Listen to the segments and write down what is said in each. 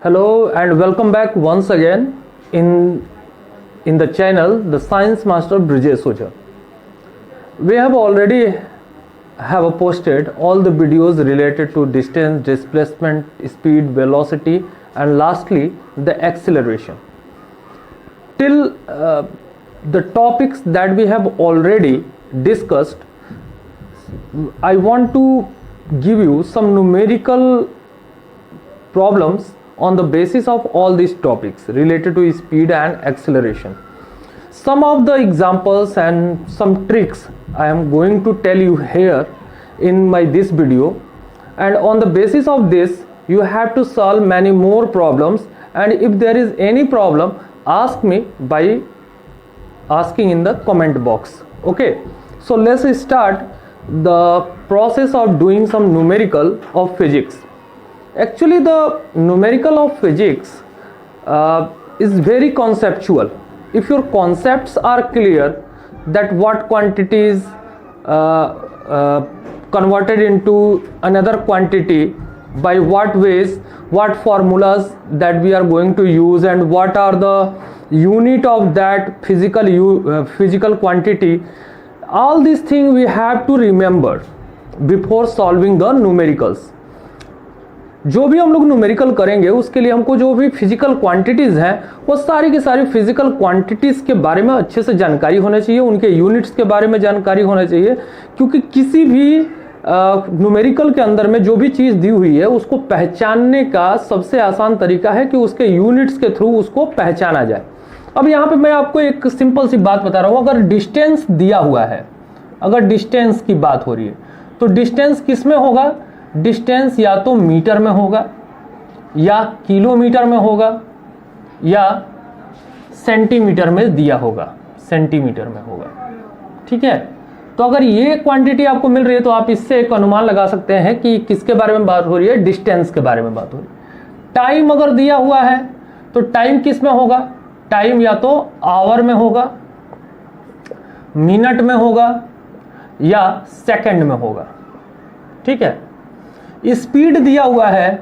Hello and welcome back once again in the channel the Science Master Brijesh Oja. We have already posted all the videos related to distance, displacement, speed, velocity and lastly the acceleration. Till the topics that we have already discussed, I want to give you some numerical problems on the basis of all these topics related to speed and acceleration. Some of the examples and some tricks I am going to tell you here in this video, and on the basis of this you have to solve many more problems, and if there is any problem ask me by asking in the comment box. Okay, so let's start the process of doing some numerical of physics. Actually the numerical of physics is very conceptual. If your concepts are clear that what quantities converted into another quantity, by what ways, what formulas that we are going to use, and what are the unit of that physical quantity, all these things we have to remember before solving the numericals. जो भी हम लोग numerical करेंगे उसके लिए हमको जो भी फिजिकल क्वांटिटीज़ हैं वो सारी की सारी फिजिकल क्वांटिटीज़ के बारे में अच्छे से जानकारी होना चाहिए, उनके यूनिट्स के बारे में जानकारी होना चाहिए, क्योंकि किसी भी न्यूमेरिकल के अंदर में जो भी चीज़ दी हुई है उसको पहचानने का सबसे आसान तरीका है कि उसके यूनिट्स के थ्रू उसको पहचाना जाए. अब यहाँ पे मैं आपको एक सिंपल सी बात बता रहा हूँ. अगर डिस्टेंस दिया हुआ है, अगर डिस्टेंस की बात हो रही है तो डिस्टेंस किस में होगा? डिस्टेंस या तो मीटर में होगा, या किलोमीटर में होगा, या सेंटीमीटर में दिया होगा, सेंटीमीटर में होगा. ठीक है, तो अगर ये क्वांटिटी आपको मिल रही है तो आप इससे एक अनुमान लगा सकते हैं कि किसके बारे में बात हो रही है, डिस्टेंस के बारे में बात हो रही है. टाइम अगर दिया हुआ है तो टाइम किस में होगा? टाइम या तो आवर में होगा, मिनट में होगा, या सेकंड में होगा. ठीक है, स्पीड दिया हुआ है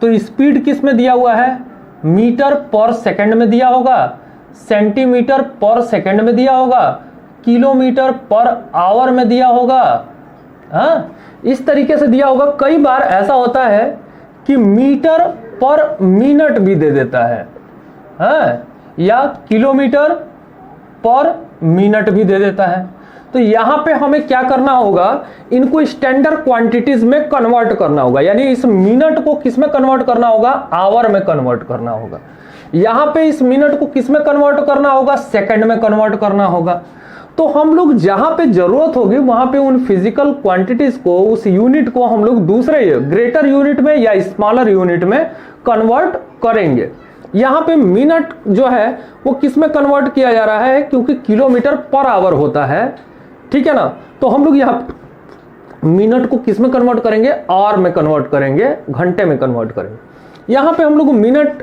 तो स्पीड किस में दिया हुआ है? मीटर पर सेकंड में दिया होगा, सेंटीमीटर पर सेकंड में दिया होगा, किलोमीटर पर आवर में दिया होगा. हाँ, इस तरीके से दिया होगा. कई बार ऐसा होता है कि मीटर पर मिनट भी दे देता है, हाँ, या किलोमीटर पर मिनट भी दे देता है. तो यहां पे हमें क्या करना होगा? इनको स्टैंडर्ड क्वांटिटीज में कन्वर्ट करना होगा. यानी इस मिनट को किस में कन्वर्ट करना होगा? आवर में कन्वर्ट करना होगा. यहां पे इस मिनट को किस में कन्वर्ट करना होगा? सेकंड में कन्वर्ट करना होगा. तो हम लोग जहां पे जरूरत होगी वहां पे उन फिजिकल क्वांटिटीज को, उस यूनिट को हम लोग दूसरे ग्रेटर यूनिट में या स्मॉलर यूनिट में कन्वर्ट करेंगे. यहां पे मिनट जो है वो किस में कन्वर्ट किया जा रहा है? क्योंकि किलोमीटर पर आवर होता है. ठीक है ना, तो हम लोग यहां मिनट को किस में कन्वर्ट करेंगे? आवर में कन्वर्ट करेंगे, घंटे में कन्वर्ट करेंगे. यहां पे हम लोग मिनट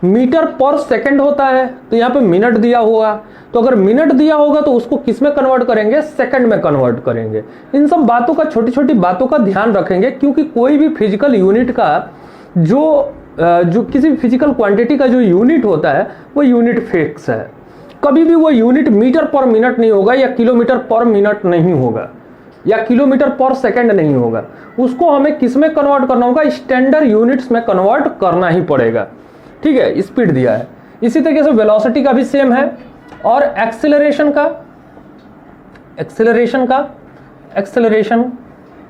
मीटर पर सेकंड होता है तो यहां पे मिनट दिया हुआ, तो अगर मिनट दिया होगा तो उसको किस में कन्वर्ट करेंगे? सेकंड में कन्वर्ट करेंगे. इन सब बातों का, छोटी छोटी बातों का ध्यान रखेंगे, क्योंकि कोई भी फिजिकल यूनिट का जो किसी फिजिकल क्वांटिटी का जो यूनिट होता है वो यूनिट फिक्स है. कभी भी वो यूनिट मीटर पर मिनट नहीं होगा, या किलोमीटर पर मिनट नहीं होगा, या किलोमीटर पर सेकंड नहीं होगा. उसको हमें किस में कन्वर्ट करना होगा? स्टैंडर्ड यूनिट्स में कन्वर्ट करना ही पड़ेगा. ठीक है, स्पीड दिया है. इसी तरीके से वेलोसिटी का भी सेम है. और एक्सेलरेशन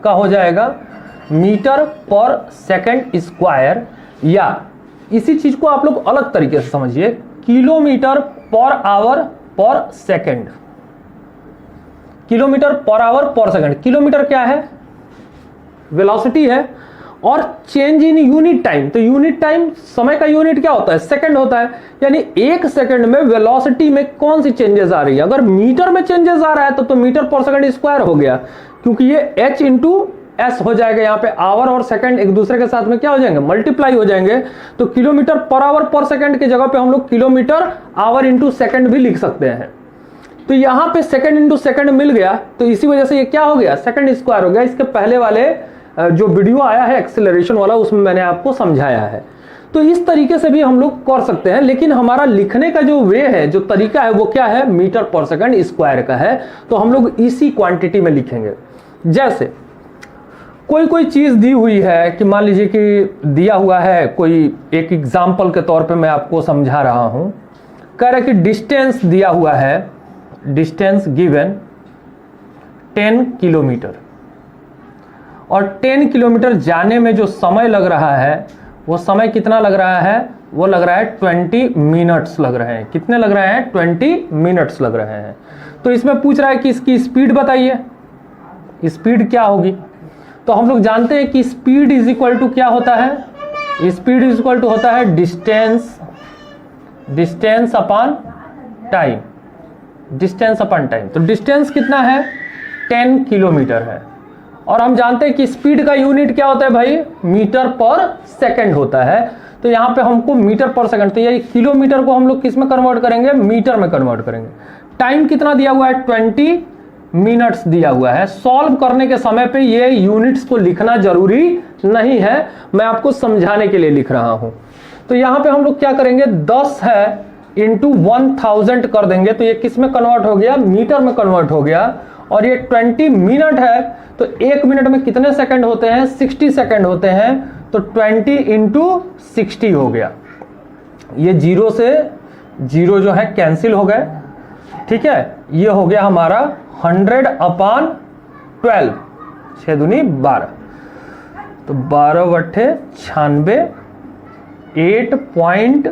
का हो जाएगा मीटर पर सेकंड स्क्वायर, या इसी चीज को आप लोग अलग तरीके से समझिए, किलोमीटर पर आवर पर सेकंड. किलोमीटर पर आवर पर सेकंड. किलोमीटर क्या है? वेलोसिटी है. और चेंज इन यूनिट टाइम, तो यूनिट टाइम, समय का यूनिट क्या होता है? सेकंड होता है. यानी एक सेकंड में वेलोसिटी में कौन सी चेंजेस आ रही है? अगर मीटर में चेंजेस आ रहा है तो मीटर पर सेकंड स्क्वायर हो गया, क्योंकि ये h इंटू एस हो जाएगा. यहाँ पे आवर और सेकंड एक दूसरे के साथ में क्या हो जाएंगे? मल्टीप्लाई हो जाएंगे. तो किलोमीटर पर आवर पर सेकंड की जगह पे हम लोग किलोमीटर आवर इंटू सेकंड भी लिख सकते हैं. तो यहां पे सेकंड इंटू सेकंड मिल गया, तो इसी वजह से ये क्या हो गया, सेकंड स्क्वायर हो गया। इसके पहले वाले जो वीडियो आया है एक्सेलरेशन वाला, उसमें मैंने आपको समझाया है। तो इस तरीके से भी हम लोग कर सकते हैं, लेकिन हमारा लिखने का जो वे है, जो तरीका है, वो क्या है, मीटर पर सेकंड स्क्वायर का है। तो हम लोग इसी क्वांटिटी में लिखेंगे। जैसे कोई चीज दी हुई है कि मान लीजिए कि दिया हुआ है, कोई एक एग्जाम्पल के तौर पे मैं आपको समझा रहा हूं। कह रहा है कि डिस्टेंस दिया हुआ है, डिस्टेंस गिवन 10 किलोमीटर, और 10 किलोमीटर जाने में जो समय लग रहा है वो समय कितना लग रहा है, वो लग रहा है 20 मिनट्स लग रहे हैं। कितने लग रहे हैं, 20 मिनट्स लग रहे हैं। तो इसमें पूछ रहा है कि इसकी स्पीड बताइए, स्पीड क्या होगी। तो हम लोग जानते हैं कि स्पीड इज इक्वल टू क्या होता है, स्पीड इज इक्वल टू होता है distance upon time, distance upon time. तो डिस्टेंस कितना है, 10 किलोमीटर है, और हम जानते हैं कि स्पीड का यूनिट क्या होता है भाई, मीटर पर सेकंड होता है। तो यहाँ पे हमको मीटर पर सेकंड, तो ये किलोमीटर को हम लोग किस में कन्वर्ट करेंगे, मीटर में कन्वर्ट करेंगे। टाइम कितना दिया हुआ है, 20 मिनट्स दिया हुआ है। सॉल्व करने के समय पे ये यूनिट्स को लिखना जरूरी नहीं है, मैं आपको समझाने के लिए लिख रहा हूं। तो यहां पे हम लोग क्या करेंगे, 10 है इंटू 1000 कर देंगे, तो ये किस में कन्वर्ट हो गया, मीटर में कन्वर्ट हो गया। और ये 20 मिनट है, तो 1 मिनट में कितने सेकंड होते हैं, 60 सेकंड होते हैं। तो 20 इंटू 60 हो गया। ये जीरो से जीरो जो है कैंसिल हो गए, ठीक है। ये हो गया हमारा 100 अपॉन 12, 6 दूनी 12, तो 12 बट्ठे 96, 8 पॉइंट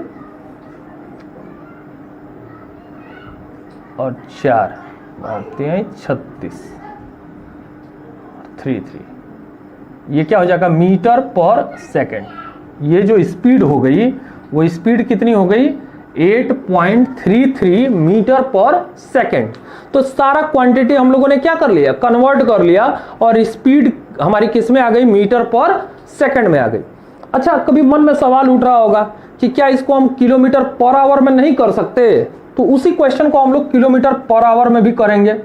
और 4 36, 33, ये क्या हो जाएगा, मीटर पर सेकंड। ये जो स्पीड हो गई वो स्पीड कितनी हो गई, 8.33 मीटर पर सेकंड। तो सारा क्वांटिटी हम लोगों ने क्या कर लिया, कन्वर्ट कर लिया, और स्पीड हमारी किस में आ गई, मीटर पर सेकंड में आ गई। अच्छा, कभी मन में सवाल उठ रहा होगा कि क्या इसको हम किलोमीटर पर आवर में नहीं कर सकते, तो उसी क्वेश्चन को हम लोग किलोमीटर पर आवर में भी करेंगे।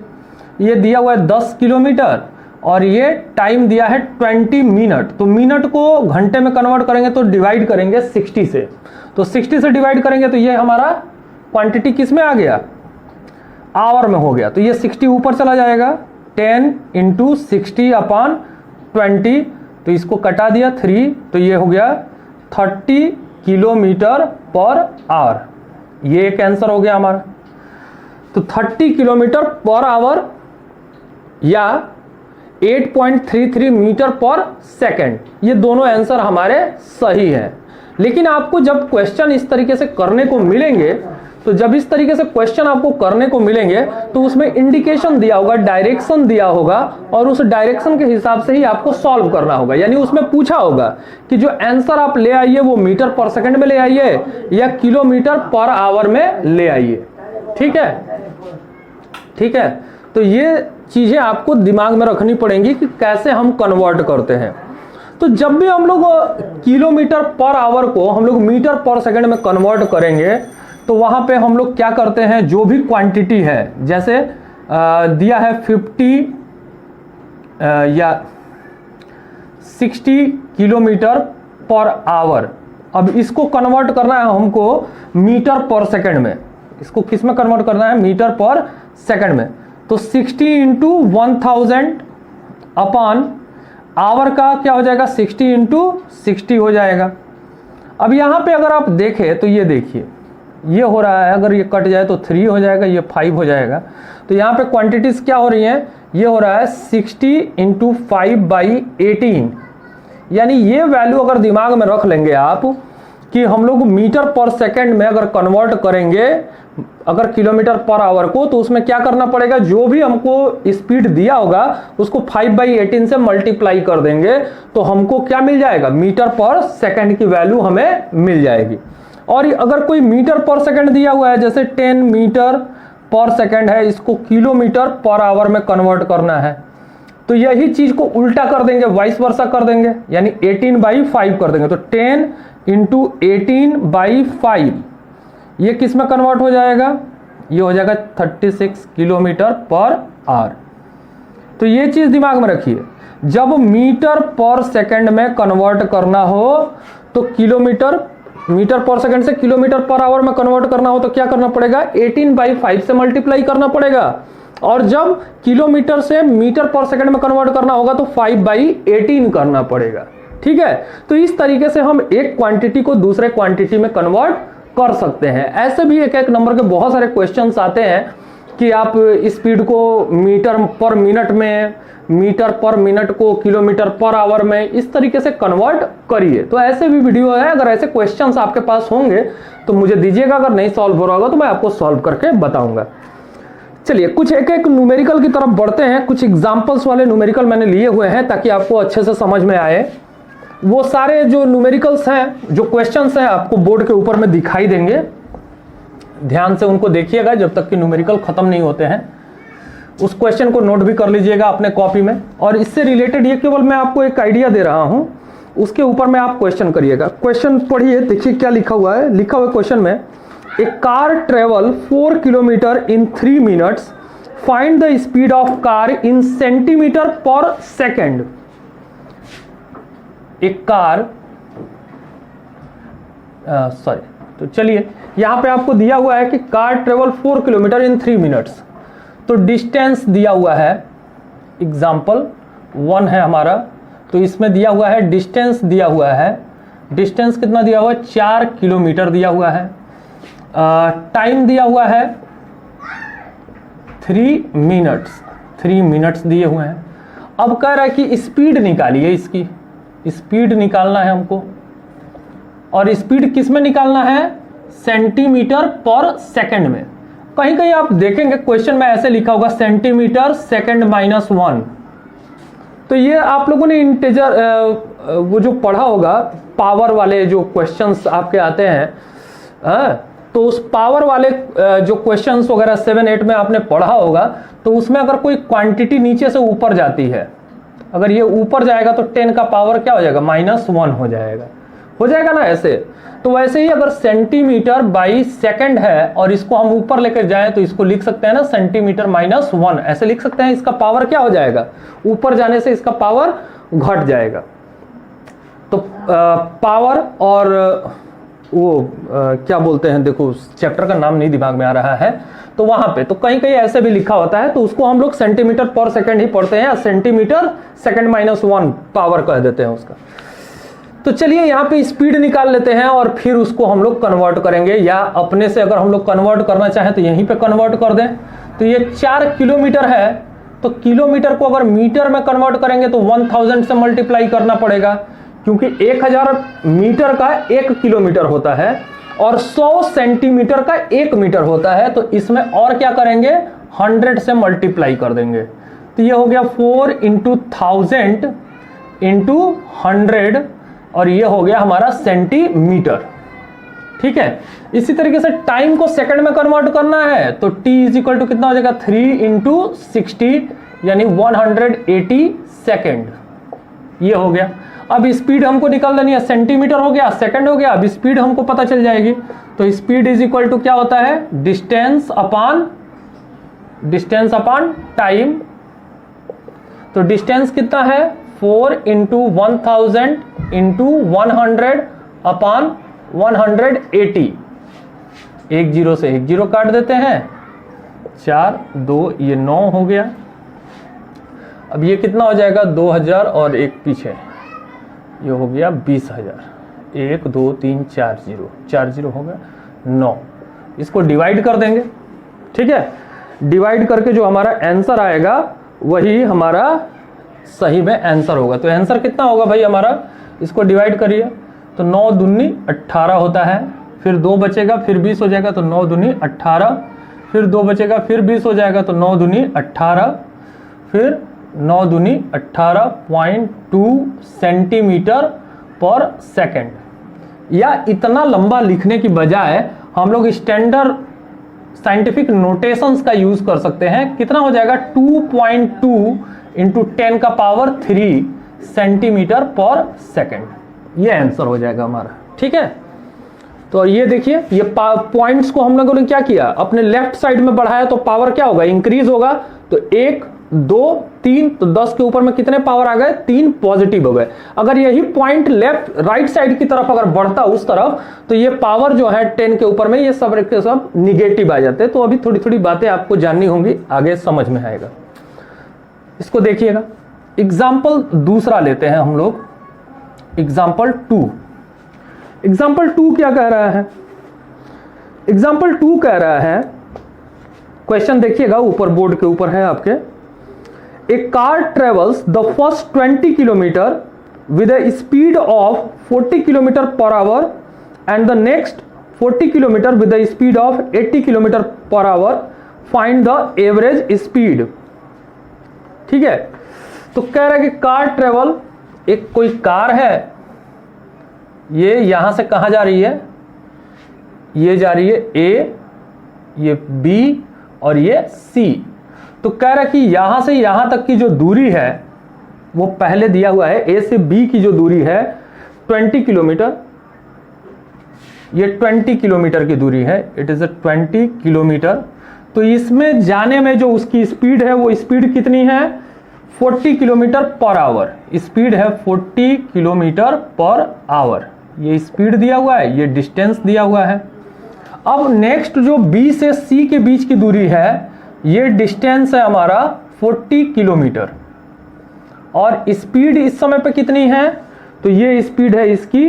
ये दिया हुआ है 10 किलोमीटर और ये टाइम दिया है 20 मिनट, तो मिनट को घंटे में कन्वर्ट करेंगे तो डिवाइड करेंगे 60 से, तो 60 से डिवाइड करेंगे तो ये हमारा क्वांटिटी किस में आ गया, आवर में हो गया। तो ये 60 ऊपर चला जाएगा, 10 इंटू 60 अपॉन 20, तो इसको कटा दिया 3, तो ये हो गया 30 किलोमीटर पर आवर। ये एक आंसर हो गया हमारा। तो 30 किलोमीटर पर आवर या 8.33 मीटर पर सेकंड, ये दोनों आंसर हमारे सही हैं। लेकिन आपको जब क्वेश्चन इस तरीके से करने को मिलेंगे, तो जब इस तरीके से क्वेश्चन आपको करने को मिलेंगे तो उसमें इंडिकेशन दिया होगा, डायरेक्शन दिया होगा, और उस डायरेक्शन के हिसाब से ही आपको सॉल्व करना होगा। यानी उसमें पूछा होगा कि जो आंसर आप ले आइए वो मीटर पर सेकंड में ले आइए या किलोमीटर पर आवर में ले आइए। ठीक है, ठीक है। तो ये चीजें आपको दिमाग में रखनी पड़ेंगी कि कैसे हम कन्वर्ट करते हैं। तो जब भी हम लोग किलोमीटर पर आवर को हम लोग मीटर पर सेकंड में कन्वर्ट करेंगे, तो वहां पे हम लोग क्या करते हैं, जो भी क्वांटिटी है, जैसे दिया है 50 या 60 किलोमीटर पर आवर, अब इसको कन्वर्ट करना है हमको मीटर पर सेकंड में। इसको किस में कन्वर्ट करना है, मीटर पर सेकंड में। तो 60 इंटू 1000 अपॉन आवर का क्या हो जाएगा, 60 इंटू 60 हो जाएगा। अब यहां पे अगर आप देखें तो ये देखिए, ये हो रहा है, अगर ये कट जाए तो 3 हो जाएगा, ये 5 हो जाएगा। तो यहाँ पे क्वांटिटीज क्या हो रही हैं, ये हो रहा है 60 इंटू 5/18। यानी ये वैल्यू अगर दिमाग में रख लेंगे आप कि हम लोग मीटर पर सेकंड में अगर कन्वर्ट करेंगे अगर किलोमीटर पर आवर को, तो उसमें क्या करना पड़ेगा, जो भी हमको स्पीड दिया होगा उसको 5/18 से मल्टीप्लाई कर देंगे, तो हमको क्या मिल जाएगा, मीटर पर सेकंड की वैल्यू हमें मिल जाएगी। और अगर कोई मीटर पर सेकंड दिया हुआ है, जैसे 10 मीटर पर सेकंड है, इसको किलोमीटर पर आवर में कन्वर्ट करना है, तो यही चीज को उल्टा कर देंगे, वाइस वर्सा कर देंगे, यानी 18/5 कर देंगे। तो 10 इंटू 18/5 ये किस में कन्वर्ट हो जाएगा, ये हो जाएगा 36 किलोमीटर पर आवर। तो ये चीज दिमाग में रखिए, जब मीटर पर सेकंड में कन्वर्ट करना हो तो किलोमीटर मीटर पर सेकंड से किलोमीटर पर आवर में कन्वर्ट करना हो तो क्या करना पड़ेगा, 18/5 से मल्टीप्लाई करना पड़ेगा। और जब किलोमीटर से मीटर पर सेकंड में कन्वर्ट करना होगा तो 5/18 करना पड़ेगा। ठीक है, तो इस तरीके से हम एक क्वांटिटी को दूसरे क्वांटिटी में कन्वर्ट कर सकते हैं। ऐसे भी एक एक नंबर के बहुत सारे क्वेश्चंस आते हैं कि आप स्पीड को मीटर पर मिनट में, मीटर पर मिनट को किलोमीटर पर आवर में, इस तरीके से कन्वर्ट करिए। तो ऐसे भी वीडियो है, अगर ऐसे क्वेश्चंस आपके पास होंगे तो मुझे दीजिएगा, अगर नहीं सॉल्व हो रहा होगा तो मैं आपको सॉल्व करके बताऊंगा। चलिए कुछ एक एक न्यूमेरिकल की तरफ बढ़ते हैं। कुछ एग्जांपल्स वाले न्यूमेरिकल मैंने लिए हुए हैं ताकि आपको अच्छे से समझ में आए। वो सारे जो न्यूमेरिकल्स हैं, जो क्वेश्चंस हैं, आपको बोर्ड के ऊपर में दिखाई देंगे। ध्यान से उनको देखिएगा जब तक कि न्यूमेरिकल खत्म नहीं होते हैं। उस क्वेश्चन को नोट भी कर लीजिएगा अपने कॉपी में। और इससे रिलेटेड ये केवल मैं आपको एक आइडिया दे रहा हूं, उसके ऊपर में आप क्वेश्चन करिएगा। क्वेश्चन पढ़िए, देखिए क्या लिखा हुआ है। लिखा हुआ क्वेश्चन में, a car travel 4 kilometre in 3 minutes, find the speed of car in centimetre per second. एक कार तो चलिए यहां पे आपको दिया हुआ है कि car travel 4 kilometre in 3 minutes. तो डिस्टेंस दिया हुआ है, एग्जाम्पल 1 है हमारा, तो इसमें दिया हुआ है डिस्टेंस दिया हुआ है। डिस्टेंस कितना दिया हुआ है, 4 किलोमीटर दिया हुआ है। टाइम दिया हुआ है 3 मिनट्स, 3 मिनट्स दिए हुए हैं। अब कह रहा है कि स्पीड निकालिए, इसकी स्पीड निकालना है हमको। और स्पीड किस में निकालना है, सेंटीमीटर पर सेकंड में। कहीं कहीं आप देखेंगे क्वेश्चन में ऐसे लिखा होगा सेंटीमीटर सेकंड -1। तो ये आप लोगों ने इंटेजर वो जो पढ़ा होगा, पावर वाले जो क्वेश्चंस आपके आते हैं, तो उस पावर वाले जो क्वेश्चंस वगैरह 7-8 में आपने पढ़ा होगा, तो उसमें अगर कोई क्वांटिटी नीचे से ऊपर जाती है, अगर ये ऊपर जाएगा तो 10 का पावर क्या हो जाएगा, -1 हो जाएगा ना ऐसे। तो वैसे ही अगर सेंटीमीटर बाई सेकंड है और इसको हम ऊपर लेकर जाएं तो इसको लिख सकते हैं ना सेंटीमीटर -1, ऐसे लिख सकते हैं। इसका पावर क्या हो जाएगा, ऊपर जाने से इसका पावर घट जाएगा। तो पावर और वो क्या बोलते हैं, देखो चैप्टर का नाम नहीं दिमाग में आ रहा है, तो वहां पे तो कहीं कहीं ऐसे भी लिखा होता है, तो उसको हम लोग सेंटीमीटर पर सेकंड ही पढ़ते हैं, या सेंटीमीटर सेकंड -1 पावर कह देते हैं उसका। तो चलिए यहाँ पे स्पीड निकाल लेते हैं और फिर उसको हम लोग कन्वर्ट करेंगे, या अपने से अगर हम लोग कन्वर्ट करना चाहें तो यहीं पे कन्वर्ट कर दें। तो ये 4 किलोमीटर है, तो किलोमीटर को अगर मीटर में कन्वर्ट करेंगे तो 1000 से मल्टीप्लाई करना पड़ेगा, क्योंकि 1000 मीटर का 1 किलोमीटर होता है और 100 सेंटीमीटर का 1 मीटर होता है। तो इसमें और क्या करेंगे, 100 से मल्टीप्लाई कर देंगे। तो ये हो गया 4 × 1000 × 100, और ये हो गया हमारा सेंटीमीटर। ठीक है, इसी तरीके से टाइम को सेकंड में कन्वर्ट करना है, तो t = कितना हो जाएगा, 3 × 60 यानी 180 सेकेंड। ये हो गया। अब स्पीड हमको निकाल देनी है, सेंटीमीटर हो गया, सेकंड हो गया, अब स्पीड हमको पता चल जाएगी। तो स्पीड = क्या होता है, डिस्टेंस अपॉन टाइम। तो डिस्टेंस कितना है, 4 × 1000 × 100 अपॉन 180। 1 0 से 1 0 काट देते हैं, 4 2 ये 9 हो गया। अब ये कितना हो जाएगा, 2000 और एक पीछे, ये हो गया 20000। 1 2 3 4 0, 4 0 हो गया 9। इसको डिवाइड कर देंगे। ठीक है, डिवाइड करके जो हमारा आंसर आएगा वही हमारा सही में आंसर होगा। तो आंसर कितना होगा भाई हमारा, इसको डिवाइड करिए तो 9 दूनी 18 होता है, फिर 2 बचेगा, फिर 20 हो जाएगा, तो 9 दूनी 18, फिर 2 बचेगा, फिर 20 हो जाएगा, तो 9 दूनी 18, फिर 9 दूनी 18.2 सेंटीमीटर पर सेकंड। या इतना लंबा लिखने की बजाय हम लोग स्टैंडर्ड साइंटिफिक नोटेशंस का यूज कर सकते हैं। कितना हो जाएगा, 2.2 × 10⁻³ सेंटीमीटर पर सेकंड। ये आंसर हो जाएगा हमारा। ठीक है, तो ये देखिए, ये पॉइंट्स को हम लोगों ने क्या किया, अपने लेफ्ट साइड में बढ़ाया तो पावर क्या होगा, इंक्रीज होगा। तो 1 2 3, तो 10 के ऊपर में कितने पावर आ गए, 3 पॉजिटिव हो गए। अगर यही पॉइंट लेफ्ट राइट साइड की तरफ अगर बढ़ता उस तरफ, तो ये पावर जो है 10 के ऊपर में ये सब के सब निगेटिव आ जाते हैं। तो अभी थोड़ी थोड़ी बातें आपको जाननी होंगी, आगे समझ में आएगा। इसको देखिएगा, एग्जाम्पल दूसरा लेते हैं हम लोग, एग्जाम्पल 2। एग्जाम्पल 2 क्या कह रहा है, एग्जाम्पल 2 कह रहा है, क्वेश्चन देखिएगा ऊपर बोर्ड के ऊपर है आपके। A car travels the first 20 kilometre with a speed of 40 kilometre per hour and the next 40 kilometre with a speed of 80 kilometre per hour, find the average speed. ठीक है, तो कह रहा है कि कार ट्रेवल, एक कोई कार है, ये यहां से कहां जा रही है, ये जा रही है ए, ये बी और ये सी। तो कह रहा है कि यहां से यहां तक की जो दूरी है वो पहले दिया हुआ है, ए से बी की जो दूरी है 20 किलोमीटर, ये 20 किलोमीटर की दूरी है, इट इज 20 किलोमीटर। तो इसमें जाने में जो उसकी स्पीड है वो स्पीड कितनी है, 40 किलोमीटर पर आवर। स्पीड है 40 किलोमीटर पर आवर, ये स्पीड दिया हुआ है, ये डिस्टेंस दिया हुआ है। अब नेक्स्ट जो बी से सी के बीच की दूरी है, ये डिस्टेंस है हमारा 40 किलोमीटर, और स्पीड इस समय पे कितनी है, तो ये स्पीड है इसकी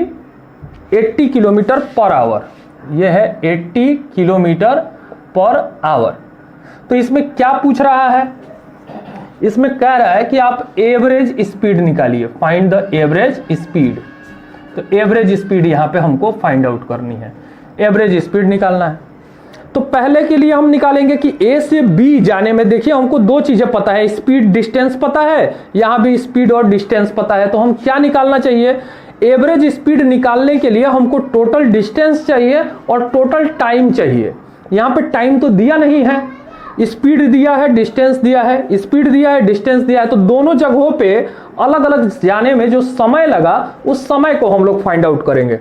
80 किलोमीटर पर आवर, ये है 80 किलोमीटर पर आवर। तो इसमें क्या पूछ रहा है, इसमें कह रहा है कि आप एवरेज स्पीड निकालिए, फाइंड द एवरेज स्पीड। तो एवरेज स्पीड यहां पे हमको फाइंड आउट करनी है, एवरेज स्पीड निकालना है। तो पहले के लिए हम निकालेंगे कि ए से बी जाने में, देखिए हमको दो चीजें पता है, स्पीड डिस्टेंस पता है, यहां भी स्पीड और डिस्टेंस पता है। तो हम क्या निकालना चाहिए, एवरेज स्पीड निकालने के लिए हमको टोटल डिस्टेंस चाहिए और टोटल टाइम चाहिए। यहां पे टाइम तो दिया नहीं है, स्पीड दिया है, डिस्टेंस दिया है, स्पीड दिया है, डिस्टेंस दिया है। तो दोनों जगहों पे अलग अलग जाने में जो समय लगा उस समय को हम लोग फाइंड आउट करेंगे।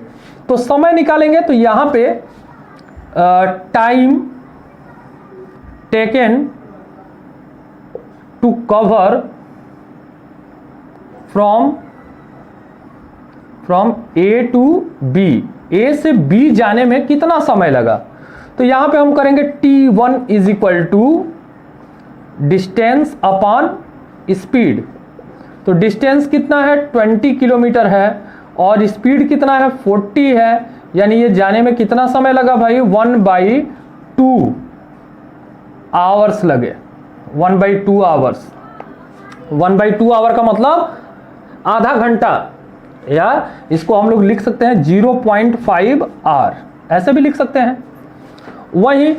तो समय निकालेंगे, तो यहां पे time taken to cover from A to B, A से बी जाने में कितना समय लगा। तो यहां पे हम करेंगे T1 is equal to distance upon speed. तो डिस्टेंस कितना है, 20 किलोमीटर है, और स्पीड कितना है, 40 है, यानी ये जाने में कितना समय लगा भाई, 1/2 आवर्स लगे, 1/2 आवर्स। 1/2 आवर का मतलब आधा घंटा, या इसको हम लोग लिख सकते हैं 0.5 आवर, ऐसे भी लिख सकते हैं। वहीं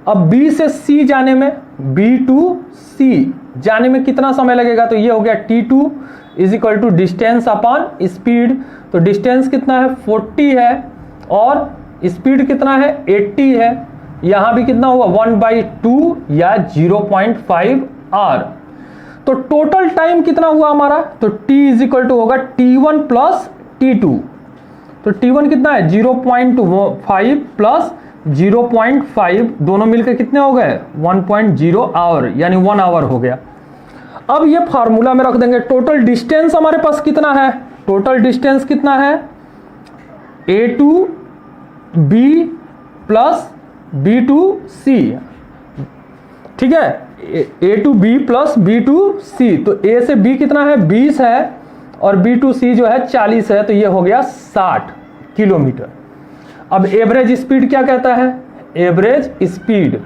अब B से C जाने में, B to C जाने में कितना समय लगेगा, तो ये हो गया T2 is equal to distance upon speed. तो डिस्टेंस कितना है, 40 है, और स्पीड कितना है, 80 है। यहां भी कितना हुआ, 1/2 या 0.5 आवर। तो टोटल टाइम कितना हुआ हमारा, तो T इज इक्वल टू होगा T1 प्लस T2। तो T1 कितना है, 0.5 प्लस 0.5, दोनों मिलकर कितने हो गए, 1.0 आवर, यानी 1 आवर हो गया। अब ये फार्मूला में रख देंगे। टोटल डिस्टेंस हमारे पास कितना है, टोटल डिस्टेंस कितना है, A to B plus B to C, ठीक है, A to B plus B to C। तो A से B कितना है, 20 है, और B to C जो है 40 है, तो ये हो गया 60 किलोमीटर। अब एवरेज स्पीड क्या कहता है, average speed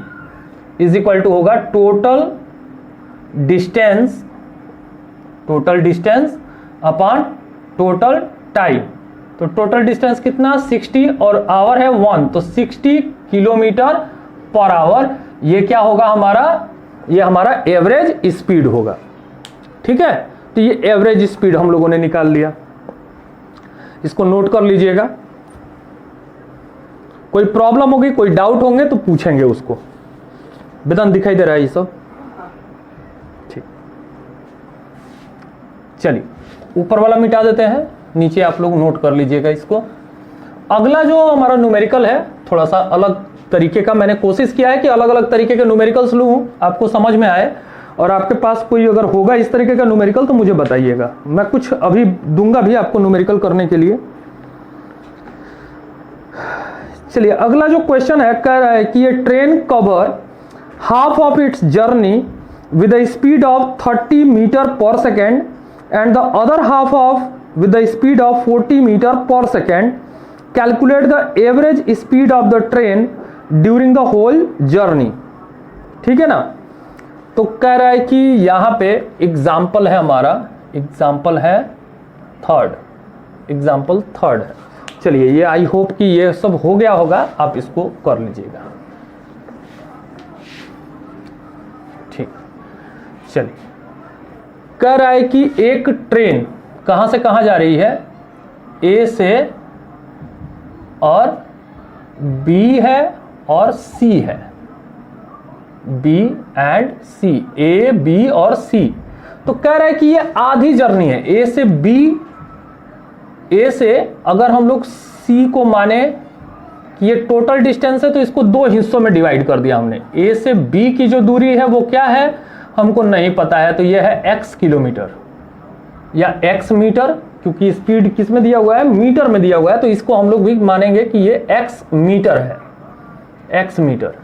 is equal to होगा total distance upon total time. तो टोटल डिस्टेंस कितना, 60, और आवर है 1, तो 60 किलोमीटर पर आवर। ये क्या होगा हमारा, ये हमारा एवरेज स्पीड होगा। ठीक है, तो ये एवरेज स्पीड हम लोगों ने निकाल लिया, इसको नोट कर लीजिएगा। कोई प्रॉब्लम होगी, कोई डाउट होंगे तो पूछेंगे उसको। वेदांत दिखाई दे रहा है ये सब, ठीक। चलिए ऊपर वाला मिटा देते हैं, नीचे आप लोग नोट कर लीजिएगा इसको। अगला जो हमारा न्यूमेरिकल है, थोड़ा सा अलग तरीके का, मैंने कोशिश किया है कि अलग अलग तरीके के न्यूमेरिकल्स लूं, आपको समझ में आए। और आपके पास कोई अगर होगा इस तरीके का न्यूमेरिकल तो मुझे बताइएगा, मैं कुछ अभी दूंगा भी आपको न्यूमेरिकल करने के लिए। चलिए अगला जो क्वेश्चन है, कह रहा है कि ये train cover half of its journey with the speed of 30 metre per second and the other half of with the speed of 40 meter per second. Calculate the average speed of the train during the whole journey. ठीक है ना। तो कह रहा है कि यहां पे एग्जाम्पल है हमारा, एग्जाम्पल है एग्जाम्पल थर्ड है। चलिए ये आई होप कि ये सब हो गया होगा, आप इसको कर लीजिएगा। ठीक, चलिए कह रहा है कि एक ट्रेन कहां से कहां जा रही है, ए से, और बी है और सी है, B and C, A B और सी। तो कह रहा है कि ये आधी जर्नी है ए से बी, ए से अगर हम लोग सी को माने कि ये टोटल डिस्टेंस है तो इसको दो हिस्सों में डिवाइड कर दिया हमने। ए से बी की जो दूरी है वो क्या है हमको नहीं पता है, तो ये है x किलोमीटर या x मीटर, क्योंकि स्पीड किस में दिया हुआ है, मीटर में दिया हुआ है, तो इसको हम लोग भी मानेंगे कि ये x मीटर है, x मीटर।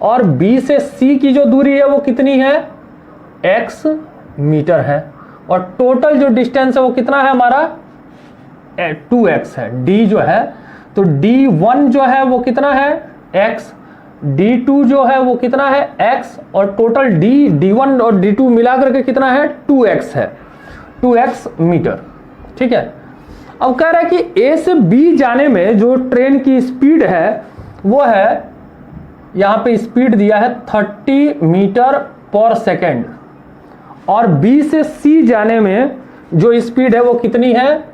और B से C की जो दूरी है वो कितनी है, x मीटर है। और टोटल जो डिस्टेंस है वो कितना है हमारा, 2x है। D जो है तो D1 जो है वो कितना है, x, D2 जो है वो कितना है, x, और टोटल D1 और D2 मिला करके कितना है, 2x है, 2x मीटर। ठीक है। अब कह रहा है कि A से B जाने में जो ट्रेन की स्पीड है वो है, यहां पे स्पीड दिया है 30 मीटर पर सेकेंड, और B से C जाने में जो स्पीड है वो कितनी है,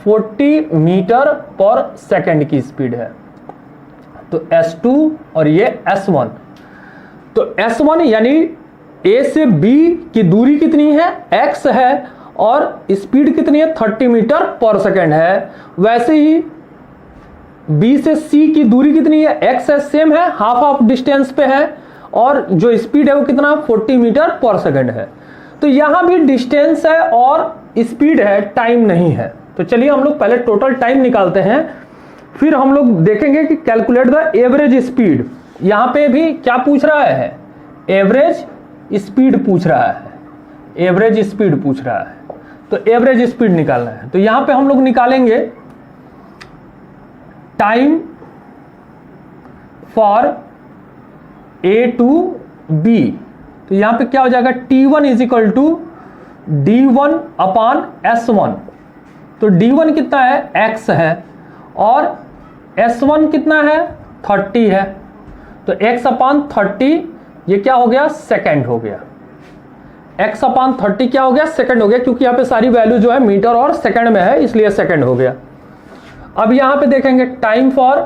40 मीटर पर सेकेंड की स्पीड है। तो S2 और ये S1। तो S1 यानी A से B की दूरी कितनी है, x है, और स्पीड कितनी है, 30 मीटर पर सेकेंड है। वैसे ही B से C की दूरी कितनी है, x है, सेम है, हाफ ऑफ डिस्टेंस पे है, और जो स्पीड है वो कितना, 40 मीटर पर सेकेंड है। तो यहां भी डिस्टेंस है और स्पीड है, टाइम नहीं है। तो चलिए हम लोग पहले टोटल टाइम निकालते हैं, फिर हम लोग देखेंगे कि कैलकुलेट द एवरेज स्पीड। यहां पे भी क्या पूछ रहा है, एवरेज स्पीड पूछ रहा है, एवरेज स्पीड पूछ रहा है। तो एवरेज स्पीड निकालना है, तो यहां पे हम लोग निकालेंगे time for A to B. तो यहां पे क्या हो जाएगा, T1 is equal to D1 upon S1। तो D1 कितना है, x है, और S1 कितना है, 30 है। तो x अपॉन 30 ये क्या हो गया, सेकेंड हो गया। x अपॉन 30 क्या हो गया, सेकेंड हो गया, क्योंकि यहाँ पे सारी वैल्यू जो है मीटर और सेकेंड में है, इसलिए सेकेंड हो गया। अब यहां पे देखेंगे time for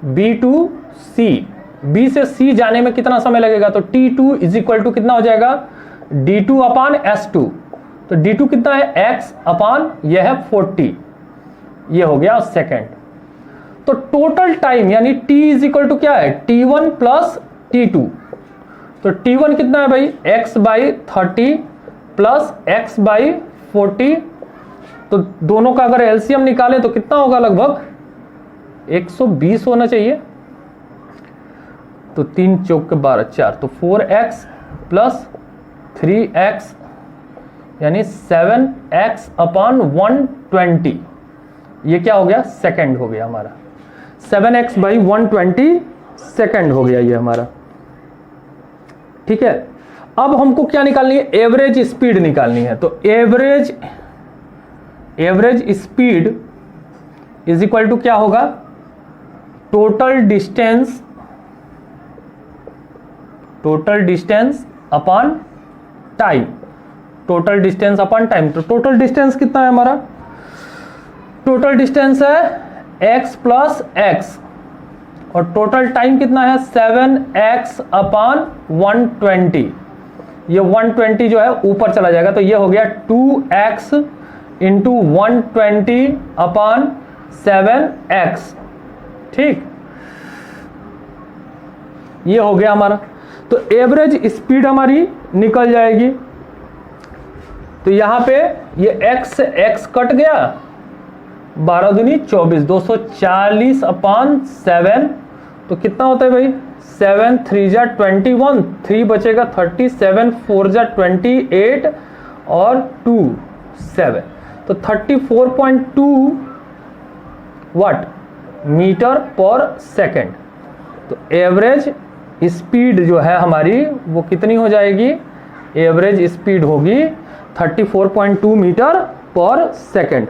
B to C, B से C जाने में कितना समय लगेगा, तो T2 इज इक्वल टू कितना हो जाएगा, D2 अपॉन S2। तो D2 कितना है, x अपॉन यह है 40, ये हो गया सेकेंड। तो टोटल टाइम यानी T इज इक्वल टू क्या है, T1 प्लस T2। तो T1 कितना है भाई, x by 30 plus x by 40। तो दोनों का अगर एलसीएम निकालें तो कितना होगा, लगभग 120 होना चाहिए। तो 3 चौक के 12 4, तो 4x प्लस 3x यानी 7x अपॉन 120, ये क्या हो गया, सेकेंड हो गया हमारा। 7x बाई 120 सेकेंड हो गया ये हमारा। ठीक है। अब हमको क्या निकालनी है, एवरेज स्पीड निकालनी है। तो average speed is equal to क्या होगा, total distance upon time, total distance upon time. तो टोटल डिस्टेंस कितना है हमारा, टोटल डिस्टेंस है x प्लस x, और टोटल टाइम कितना है, 7x अपॉन 120। ये 120 जो है ऊपर चला जाएगा, तो ये हो गया 2x इंटू 120 अपॉन 7x। ठीक, ये हो गया हमारा। तो एवरेज स्पीड हमारी निकल जाएगी। तो यहां पे ये x कट गया, 12 दूनी 24, 240/7, तो कितना होता है भाई 7 3 जा 21, 3 बचेगा 37, 4 जा 28 और 2 7, तो 34.2 वाट मीटर पर सेकेंड। तो एवरेज स्पीड जो है हमारी वो कितनी हो जाएगी, एवरेज स्पीड होगी 34.2 मीटर पर सेकेंड।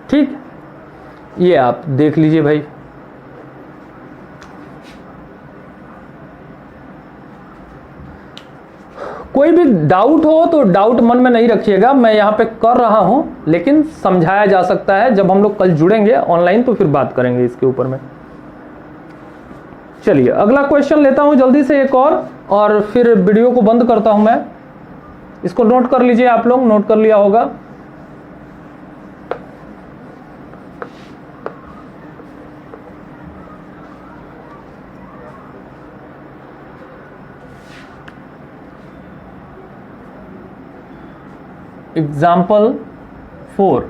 ठीक, ये आप देख लीजिए भाई। कोई भी डाउट हो तो डाउट मन में नहीं रखिएगा, मैं यहां पे कर रहा हूं, लेकिन समझाया जा सकता है। जब हम लोग कल जुड़ेंगे ऑनलाइन तो फिर बात करेंगे इसके ऊपर में। चलिए अगला क्वेश्चन लेता हूं जल्दी से एक और फिर वीडियो को बंद करता हूं मैं। इसको नोट कर लीजिए, आप लोग नोट कर लिया होगा। एग्जाम्पल 4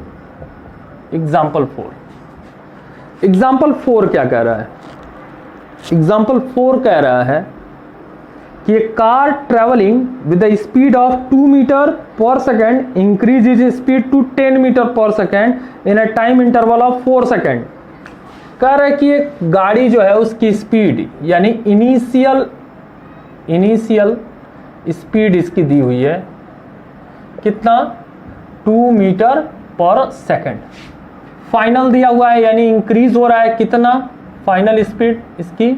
क्या कह रहा है, एग्जाम्पल 4 कह रहा है कि a car travelling with the speed of 2 metre per second increase is speed to 10 metre per second in a time interval of 4 second. कह रहा है कि एक गाड़ी जो है उसकी स्पीड यानी इनिशियल स्पीड इसकी दी हुई है कितना 2 मीटर पर सेकेंड, फाइनल दिया हुआ है यानी इंक्रीज हो रहा है कितना, फाइनल स्पीड इसकी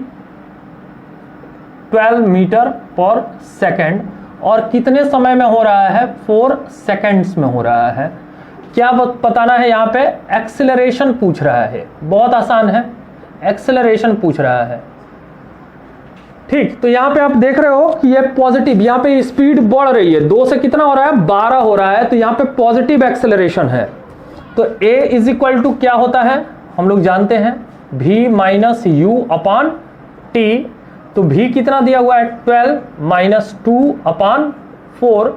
12 मीटर पर सेकेंड, और कितने समय में हो रहा है 4 सेकेंड्स में हो रहा है। क्या बताना है यहाँ पे, एक्सेलरेशन पूछ रहा है, बहुत आसान है, एक्सेलरेशन पूछ रहा है। ठीक, तो यहाँ पे आप देख रहे हो कि ये पॉजिटिव, यहाँ पे स्पीड बढ़ रही है, 2 से कितना हो रहा है 12 हो रहा है, तो यहाँ पे पॉजिटिव एक्सेलरेशन है। तो a इज इक्वल टू क्या होता है, हम लोग जानते हैं v minus you upon T. तो v कितना दिया हुआ है 12 माइनस 2/4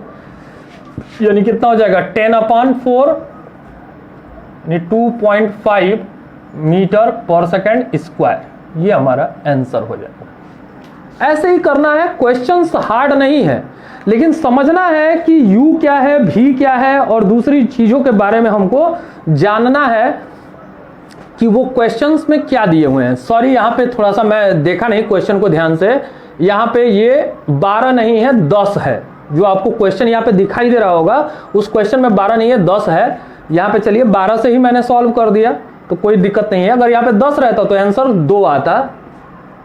यानी कितना हो जाएगा 10/4 यानी 2.5 मीटर पर सेकेंड स्क्वायर। ये हमारा आंसर हो जाएगा। ऐसे ही करना है, क्वेश्चंस हार्ड नहीं है, लेकिन समझना है कि u क्या है, v क्या है, और दूसरी चीजों के बारे में हमको जानना है कि वो क्वेश्चंस में क्या दिए हुए हैं। सॉरी, यहाँ पे थोड़ा सा मैं देखा नहीं क्वेश्चन को ध्यान से, यहाँ पे ये 12 नहीं है 10 है, जो आपको क्वेश्चन यहाँ पे दिखाई दे रहा होगा उस क्वेश्चन में 12 नहीं है 10 है। यहाँ पे चलिए 12 से ही मैंने सॉल्व कर दिया तो कोई दिक्कत नहीं है। अगर यहाँ पे 10 रहता तो आंसर 2 आता,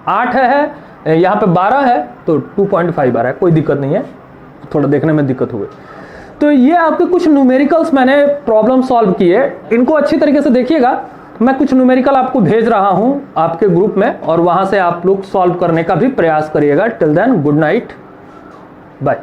8 है, यहाँ पे 12 है तो 2.5 आ रहा है, कोई दिक्कत नहीं है, थोड़ा देखने में दिक्कत हुई। तो ये आपके कुछ न्यूमेरिकल्स मैंने प्रॉब्लम सॉल्व किए, इनको अच्छी तरीके से देखिएगा। मैं कुछ न्यूमेरिकल आपको भेज रहा हूं आपके ग्रुप में, और वहां से आप लोग सॉल्व करने का भी प्रयास करिएगा। Till then good night, bye.